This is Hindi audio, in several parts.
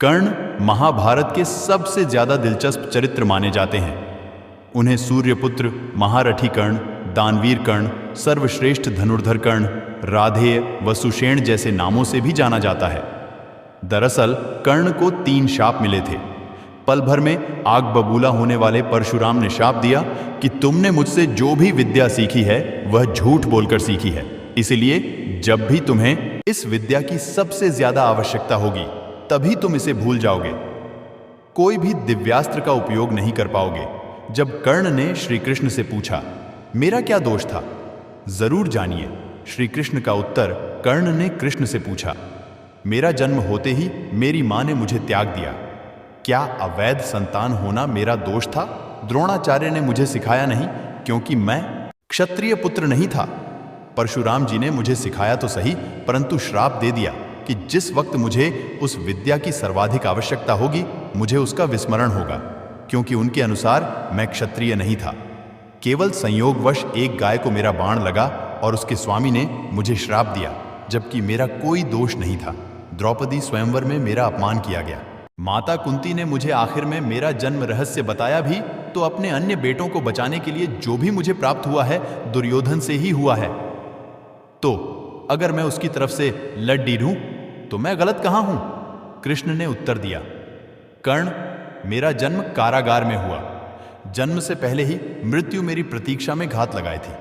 कर्ण महाभारत के सबसे ज्यादा दिलचस्प चरित्र माने जाते हैं। उन्हें सूर्यपुत्र, महारथी कर्ण, दानवीर कर्ण, सर्वश्रेष्ठ धनुर्धर कर्ण, राधेय व सुषेण जैसे नामों से भी जाना जाता है। दरअसल कर्ण को 3 शाप मिले थे। पल भर में आग बबूला होने वाले परशुराम ने शाप दिया कि तुमने मुझसे जो भी विद्या सीखी है वह झूठ बोलकर सीखी है, इसलिए जब भी तुम्हें इस विद्या की सबसे ज्यादा आवश्यकता होगी तभी तुम इसे भूल जाओगे। कोई भी दिव्यास्त्र का उपयोग नहीं कर पाओगे। जब कर्ण ने श्री कृष्ण से पूछा, मेरा क्या दोष था, जरूर जानिए। श्री कृष्ण का उत्तर कर्ण ने कृष्ण से पूछा, मेरा जन्म होते ही मेरी मां ने मुझे त्याग दिया। क्या अवैध संतान होना मेरा दोष था? द्रोणाचार्य ने मुझे सिखाया नहीं क्योंकि मैं क्षत्रिय पुत्र नहीं था। परशुराम जी ने मुझे सिखाया तो सही, परंतु श्राप दे दिया कि जिस वक्त मुझे उस विद्या की सर्वाधिक आवश्यकता होगी मुझे उसका विस्मरण होगा, क्योंकि उनके अनुसार मैं क्षत्रिय नहीं था। केवल संयोगवश एक गाय को मेरा बाण लगा और उसके स्वामी ने मुझे श्राप दिया, जबकि मेरा कोई दोष नहीं था। द्रौपदी स्वयंवर में मेरा अपमान किया गया। माता कुंती ने मुझे आखिर में मेरा जन्म रहस्य बताया भी तो अपने अन्य बेटों को बचाने के लिए जो भी मुझे प्राप्त हुआ है दुर्योधन से ही हुआ है। तो अगर मैं उसकी तरफ से लड्डी हूं तो मैं गलत कहां हूं? कृष्ण ने उत्तर दिया, कर्ण, मेरा जन्म कारागार में हुआ। जन्म से पहले ही मृत्यु मेरी प्रतीक्षा में घात लगाए थी।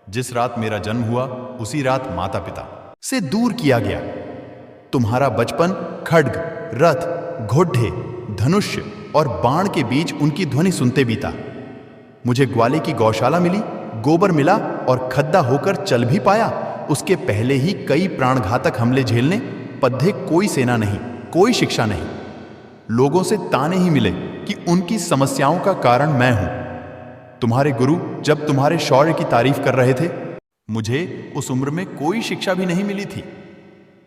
जिस रात मेरा जन्म हुआ उसी रात माता पिता से दूर किया गया। तुम्हारा बचपन खड्ग, रथ, घोड़े, धनुष्य और बाण के बीच उनकी ध्वनि सुनते बीता। मुझे ग्वाले की गौशाला मिली, गोबर मिला और खद्दा होकर चल भी पाया। उसके पहले ही कई प्राणघातक हमले झेलने, पद्धे कोई सेना नहीं, कोई शिक्षा नहीं। लोगों से ताने ही मिले कि उनकी समस्याओं का कारण मैं हूं। तुम्हारे गुरु जब तुम्हारे शौर्य की तारीफ कर रहे थे, मुझे उस उम्र में कोई शिक्षा भी नहीं मिली थी।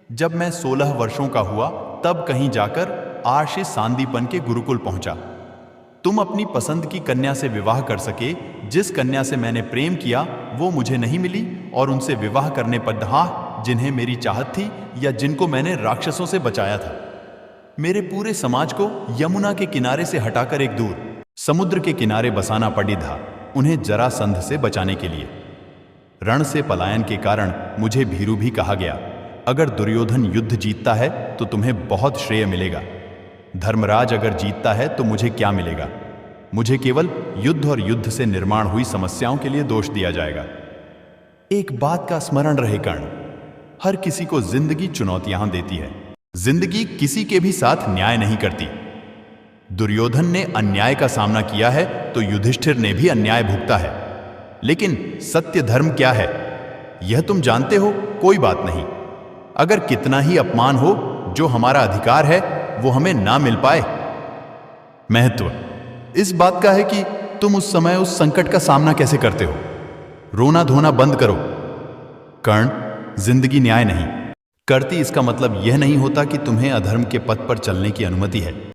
जब मैं 16 वर्षों का हुआ तब कहीं जाकर आर्षि सांदीपन के गुरुकुल पहुंचा। तुम अपनी पसंद की कन्या से विवाह कर सके। जिस कन्या से मैंने प्रेम किया वो मुझे नहीं मिली और उनसे विवाह करने पर जिन्हें मेरी चाहत थी या जिनको मैंने राक्षसों से बचाया था। मेरे पूरे समाज को यमुना के किनारे से हटाकर एक दूर समुद्र के किनारे बसाना पड़ी था, उन्हें जरासंध से बचाने के लिए। रण से पलायन के कारण मुझे भीरू भी कहा गया। अगर दुर्योधन युद्ध जीतता है तो तुम्हें बहुत श्रेय मिलेगा। धर्मराज अगर जीतता है तो मुझे क्या मिलेगा? मुझे केवल युद्ध और युद्ध से निर्माण हुई समस्याओं के लिए दोष दिया जाएगा। एक बात का स्मरण रहे कर्ण, हर किसी को जिंदगी चुनौतियां देती है। जिंदगी किसी के भी साथ न्याय नहीं करती। दुर्योधन ने अन्याय का सामना किया है तो युधिष्ठिर ने भी अन्याय भुगता है। लेकिन सत्य धर्म क्या है यह तुम जानते हो? कोई बात नहीं। अगर कितना ही अपमान हो, जो हमारा अधिकार है वो हमें ना मिल पाए। महत्व इस बात का है कि तुम उस समय उस संकट का सामना कैसे करते हो। रोना धोना बंद करो। कर्ण, जिंदगी न्याय नहीं करती इसका मतलब यह नहीं होता कि तुम्हें अधर्म के पथ पर चलने की अनुमति है।